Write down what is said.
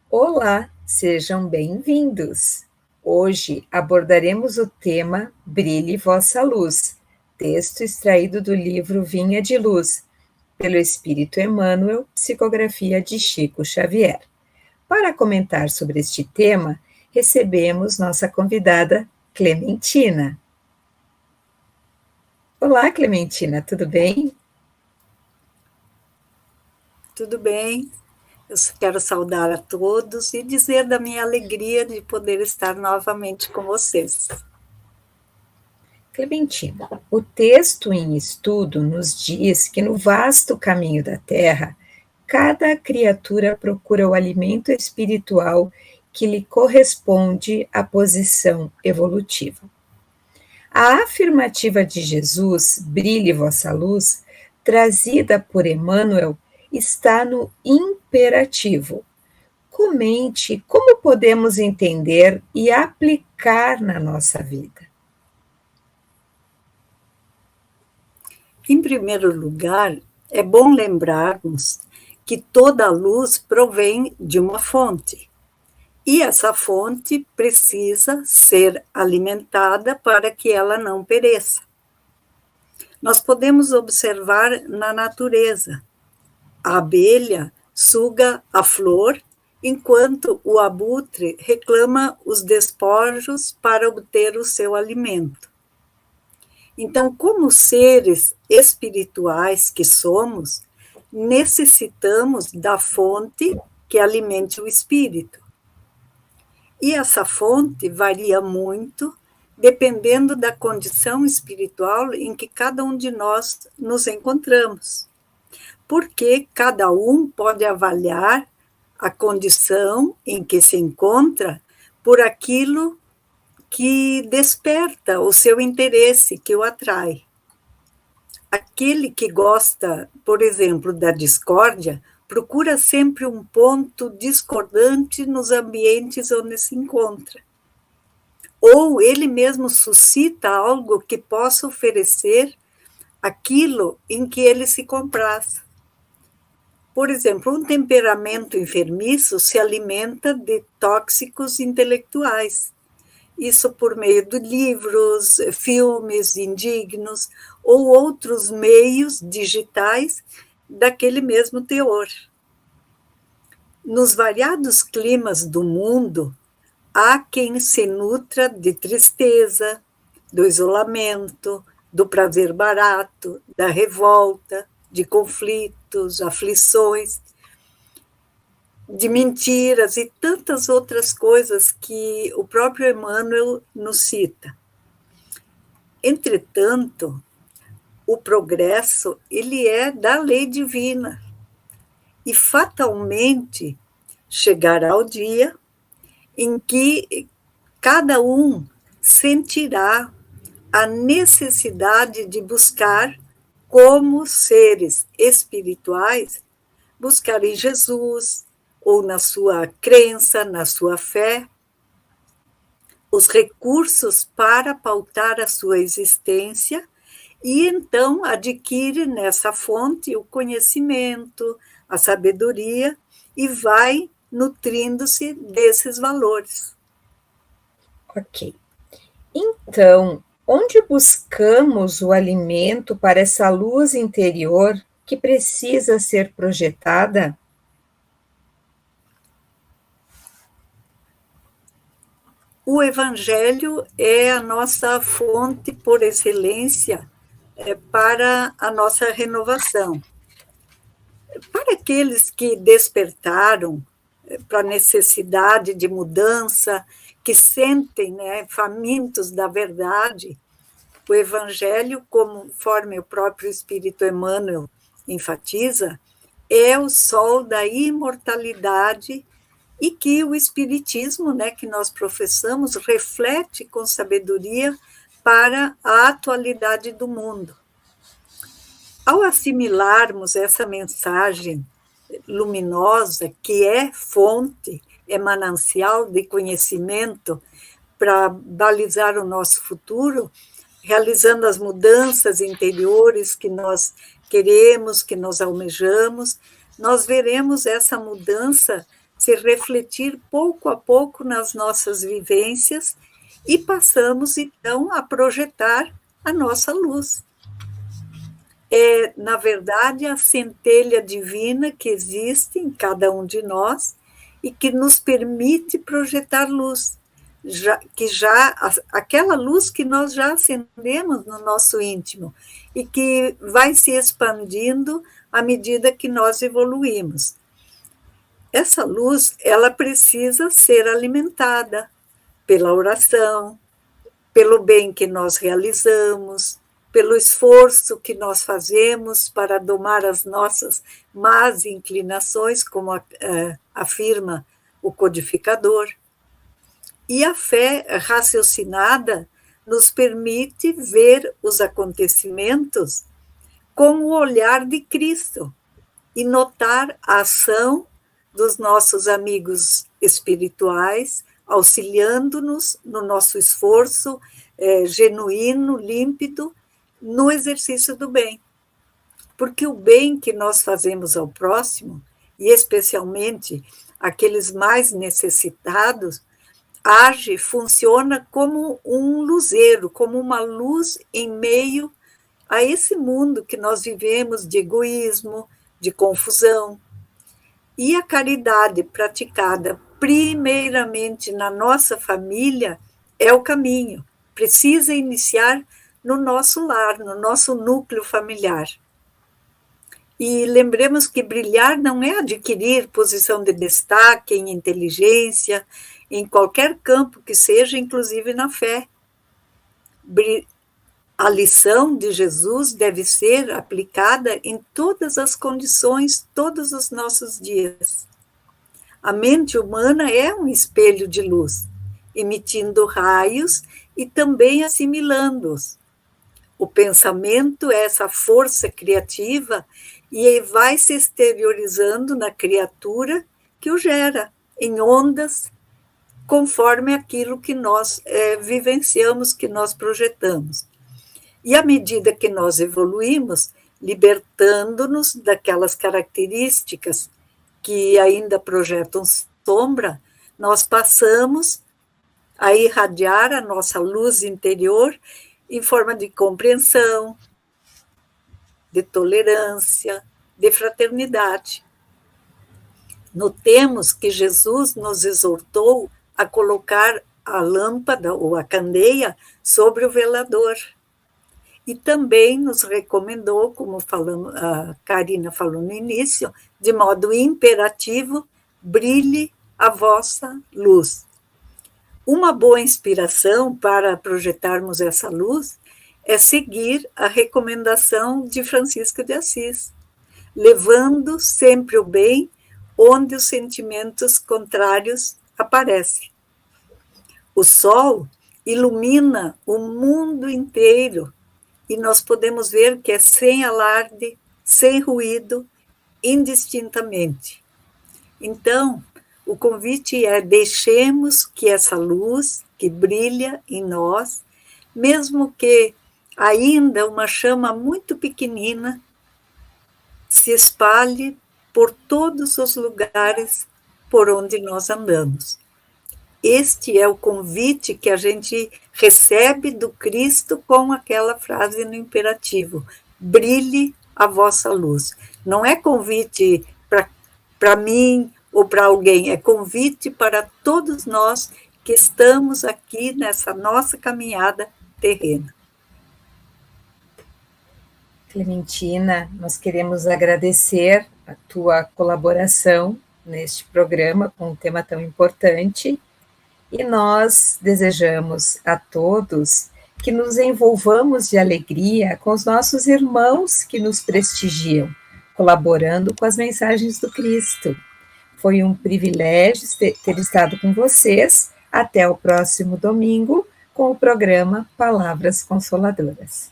Olá, sejam bem-vindos. Hoje abordaremos o tema Brilhe Vossa Luz, texto extraído do livro Vinha de Luz, pelo Espírito Emmanuel, psicografia de Chico Xavier. Para comentar sobre este tema, recebemos nossa convidada Clementina. Olá, Clementina, tudo bem? Tudo bem, eu quero saudar a todos e dizer da minha alegria de poder estar novamente com vocês. Clementina, o texto em estudo nos diz que no vasto caminho da Terra, cada criatura procura o alimento espiritual que lhe corresponde à posição evolutiva. A afirmativa de Jesus, brilhe vossa luz, trazida por Emmanuel, está no imperativo. Comente como podemos entender e aplicar na nossa vida. Em primeiro lugar, é bom lembrarmos que toda luz provém de uma fonte, e essa fonte precisa ser alimentada para que ela não pereça. Nós podemos observar na natureza. A abelha suga a flor, enquanto o abutre reclama os despojos para obter o seu alimento. Então, como seres espirituais que somos, necessitamos da fonte que alimente o espírito. E essa fonte varia muito, dependendo da condição espiritual em que cada um de nós nos encontramos. Porque cada um pode avaliar a condição em que se encontra por aquilo que desperta o seu interesse, que o atrai. Aquele que gosta, por exemplo, da discórdia, procura sempre um ponto discordante nos ambientes onde se encontra. Ou ele mesmo suscita algo que possa oferecer aquilo em que ele se compraz. Por exemplo, um temperamento enfermiço se alimenta de tóxicos intelectuais. Isso por meio de livros, filmes indignos ou outros meios digitais daquele mesmo teor. Nos variados climas do mundo, há quem se nutra de tristeza, do isolamento, do prazer barato, da revolta, de conflitos, aflições, de mentiras e tantas outras coisas que o próprio Emmanuel nos cita. Entretanto, o progresso, ele é da lei divina e fatalmente chegará o dia em que cada um sentirá a necessidade de buscar, como seres espirituais, buscar em Jesus, ou na sua crença, na sua fé, os recursos para pautar a sua existência e então adquire nessa fonte o conhecimento, a sabedoria e vai nutrindo-se desses valores. Ok. Então, onde buscamos o alimento para essa luz interior que precisa ser projetada? O Evangelho é a nossa fonte por excelência para a nossa renovação. Para aqueles que despertaram para a necessidade de mudança, que sentem, famintos da verdade, o Evangelho, conforme o próprio Espírito Emmanuel enfatiza, é o sol da imortalidade e que o Espiritismo, que nós professamos, reflete com sabedoria para a atualidade do mundo. Ao assimilarmos essa mensagem luminosa, que é fonte, é manancial de conhecimento para balizar o nosso futuro, realizando as mudanças interiores que nós queremos, que nós almejamos, nós veremos essa mudança se refletir pouco a pouco nas nossas vivências e passamos, então, a projetar a nossa luz. É, na verdade, a centelha divina que existe em cada um de nós e que nos permite projetar luz, aquela luz que nós já acendemos no nosso íntimo e que vai se expandindo à medida que nós evoluímos. Essa luz, ela precisa ser alimentada pela oração, pelo bem que nós realizamos, pelo esforço que nós fazemos para domar as nossas más inclinações, como afirma o codificador. E a fé raciocinada nos permite ver os acontecimentos com o olhar de Cristo e notar a ação dos nossos amigos espirituais, auxiliando-nos no nosso esforço genuíno, límpido, no exercício do bem. Porque o bem que nós fazemos ao próximo, e especialmente aqueles mais necessitados, funciona como um luzeiro, como uma luz em meio a esse mundo que nós vivemos de egoísmo, de confusão. E a caridade praticada primeiramente na nossa família é o caminho. Precisa iniciar no nosso lar, no nosso núcleo familiar. E lembremos que brilhar não é adquirir posição de destaque em inteligência, em qualquer campo que seja, inclusive na fé. A lição de Jesus deve ser aplicada em todas as condições, todos os nossos dias. A mente humana é um espelho de luz, emitindo raios e também assimilando-os. O pensamento é essa força criativa e vai se exteriorizando na criatura que o gera, em ondas, conforme aquilo que nós vivenciamos, que nós projetamos. E à medida que nós evoluímos, libertando-nos daquelas características que ainda projetam sombra, nós passamos a irradiar a nossa luz interior em forma de compreensão, de tolerância, de fraternidade. Notemos que Jesus nos exortou a colocar a lâmpada ou a candeia sobre o velador. E também nos recomendou, como a Karina falou no início, de modo imperativo, brilhe a vossa luz. Uma boa inspiração para projetarmos essa luz é seguir a recomendação de Francisco de Assis, levando sempre o bem onde os sentimentos contrários aparecem. O sol ilumina o mundo inteiro e nós podemos ver que é sem alarde, sem ruído, indistintamente. Então, o convite é: deixemos que essa luz que brilha em nós, mesmo que ainda uma chama muito pequenina, se espalhe por todos os lugares por onde nós andamos. Este é o convite que a gente recebe do Cristo com aquela frase no imperativo: brilhe a vossa luz. Não é convite para mim ou para alguém, é convite para todos nós que estamos aqui nessa nossa caminhada terrena. Clementina, nós queremos agradecer a tua colaboração neste programa com um tema tão importante e nós desejamos a todos que nos envolvamos de alegria com os nossos irmãos que nos prestigiam, colaborando com as mensagens do Cristo. Foi um privilégio ter estado com vocês. Até o próximo domingo com o programa Palavras Consoladoras.